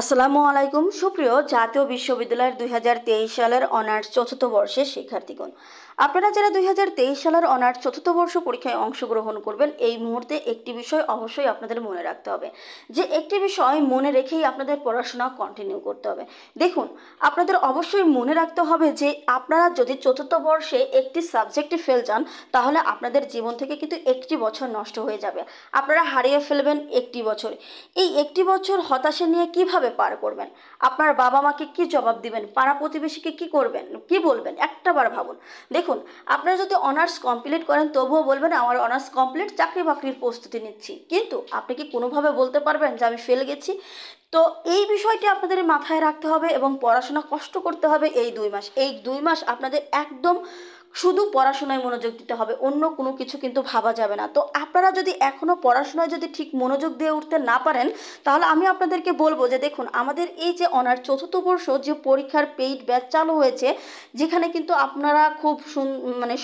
আসসালামু আলাইকুম সুপ্রিয় জাতীয় বিশ্ববিদ্যালয়ের 2023 সালের অনার্স চতুর্থ বর্ষের শিক্ষার্থীগণ, আপনারা যারা 2023 সালের অনার্স চতুর্থ বর্ষ পরীক্ষায় অংশগ্রহণ করবেন, এই মুহূর্তে একটি বিষয় অবশ্যই আপনাদের মনে রাখতে হবে যে একটি বিষয় মনে রেখেই আপনাদের পড়াশোনা কন্টিনিউ করতে হবে। দেখুন, আপনাদের অবশ্যই মনে রাখতে হবে যে আপনারা যদি চতুর্থ বর্ষে একটি সাবজেক্টে ফেল যান, তাহলে আপনাদের জীবন থেকে কিন্তু একটি বছর নষ্ট হয়ে যাবে। আপনারা হারিয়ে ফেলবেন একটি বছর। এই একটি বছর হতাশা নিয়ে কিভাবে পার করবেন? আপনার বাবা মাকে কি জবাব দিবেন? পাড়া প্রতিবেশীকে কি করবেন, কি বলবেন? একটাবার ভাবুন। দেখুন, আপনারা যদি অনার্স কমপ্লিট করেন তবুও বলবেন আমার অনার্স কমপ্লিট, চাকরি বাকরির প্রস্তুতি নিচ্ছি, কিন্তু আপনি কি কোনোভাবে বলতে পারবেন যে আমি ফেল গেছি? তো এই বিষয়টি আপনাদের মাথায় রাখতে হবে এবং পড়াশোনা কষ্ট করতে হবে। এই 2 মাস আপনাদের একদম শুধু পড়াশোনায় মনোযোগ দিতে হবে, অন্য কোনো কিছু কিন্তু ভাবা যাবে না। তো আপনারা যদি এখনও পড়াশোনায় যদি ঠিক মনোযোগ দিয়ে উঠতে না পারেন, তাহলে আমি আপনাদেরকে বলবো যে দেখুন, আমাদের এই যে অনার্স চতুর্থ বর্ষ যে পরীক্ষার পেইড ব্যাচ চালু হয়েছে, যেখানে কিন্তু আপনারা খুব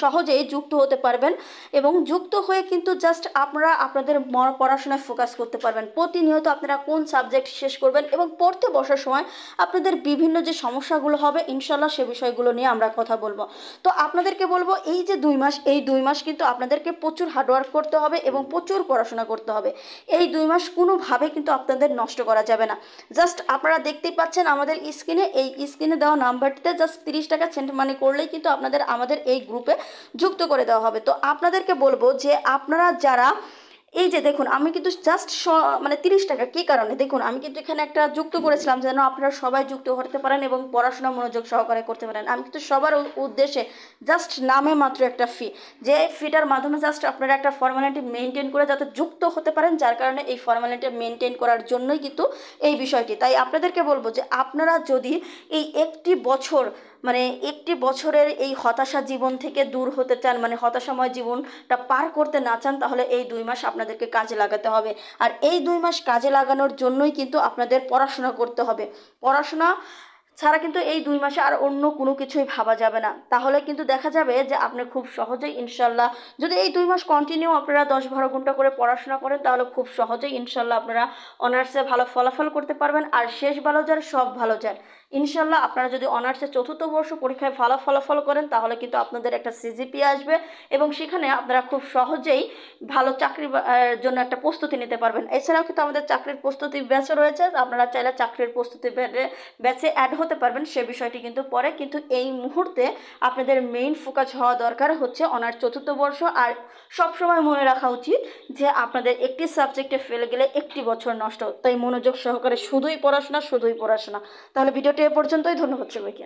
সহজেই যুক্ত হতে পারবেন এবং যুক্ত হয়ে কিন্তু জাস্ট আপনারা আপনাদের পড়াশোনায় ফোকাস করতে পারবেন। প্রতিনিয়ত আপনারা কোন সাবজেক্ট শেষ করবেন এবং পড়তে বসার সময় আপনাদের বিভিন্ন যে সমস্যাগুলো হবে, ইনশাল্লাহ সে বিষয়গুলো নিয়ে আমরা কথা বলবো। তো আপনাদেরকে বলবো, এই যে 2 মাস, এই 2 মাস কিন্তু আপনাদেরকে প্রচুর হার্ডওয়ার্ক করতে হবে এবং প্রচুর পড়াশোনা করতে হবে। এই 2 মাস কোনোভাবে কিন্তু আপনাদের নষ্ট করা যাবে না। জাস্ট আপনারা দেখতেই পাচ্ছেন আমাদের স্ক্রিনে দেওয়া নাম্বারটিতে জাস্ট 30 টাকা সেন্ড মানি করলেই কিন্তু আমাদের এই গ্রুপে যুক্ত করে দেওয়া হবে। তো আপনাদেরকে বলবো যে আপনারা যারা এই যে দেখুন, আমি কিন্তু জাস্ট 30 টাকা কী কারণে, দেখুন আমি কিন্তু এখানে একটা যুক্ত করেছিলাম যেন আপনারা সবাই যুক্ত করতে পারেন এবং পড়াশোনা মনোযোগ সহকারে করতে পারেন। আমি কিন্তু সবার উদ্দেশ্যে জাস্ট নামে মাত্র একটা ফি, যে ফিটার মাধ্যমে জাস্ট আপনারা একটা ফর্মালিটি মেনটেন করে যাতে যুক্ত হতে পারেন, যার কারণে এই ফর্মালিটি মেনটেন করার জন্যই কিন্তু এই বিষয়টি। তাই আপনাদেরকে বলবো যে আপনারা যদি এই একটি বছরের এই হতাশা জীবন থেকে দূর হতে চান, হতাশাময় জীবনটা পার করতে না চান, তাহলে এই 2 মাস আপনাদেরকে কাজে লাগাতে হবে। আর এই 2 মাস কাজে লাগানোর জন্যই কিন্তু আপনাদের পড়াশোনা করতে হবে। পড়াশোনা ছাড়া কিন্তু এই 2 মাসে আর অন্য কোনো কিছুই ভাবা যাবে না। তাহলে কিন্তু দেখা যাবে যে আপনি খুব সহজেই ইনশাল্লাহ, যদি এই 2 মাস কন্টিনিউ আপনারা 10-12 ঘন্টা করে পড়াশোনা করেন, তাহলে খুব সহজেই ইনশাল্লাহ আপনারা অনার্সে ভালো ফলাফল করতে পারবেন। আর শেষ ভালো যার সব ভালো যার, ইনশাল্লাহ আপনারা যদি অনার্সের চতুর্থ বর্ষ পরীক্ষায় ভালো ফলাফল করেন, তাহলে কিন্তু আপনাদের একটা সিজিপিএ আসবে এবং সেখানে আপনারা খুব সহজেই ভালো চাকরির জন্য একটা প্রস্তুতি নিতে পারবেন। এছাড়াও কিন্তু আমাদের চাকরির প্রস্তুতি ব্যাচও রয়েছে, আপনারা চাইলে চাকরির প্রস্তুতি ব্যাচে অ্যাড হতে পারবেন, সে বিষয়টি কিন্তু পরে। কিন্তু এই মুহূর্তে আপনাদের মেইন ফোকাস হওয়া দরকার হচ্ছে অনার্স চতুর্থ বর্ষ। আর সবসময় মনে রাখা উচিত যে আপনাদের একটি সাবজেক্টে ফেলে গেলে একটি বছর নষ্ট। তাই মনোযোগ সহকারে শুধুই পড়াশোনা। তাহলে ভিডিওটি এ পর্যন্তই। ধন্যবাদ সবাইকে।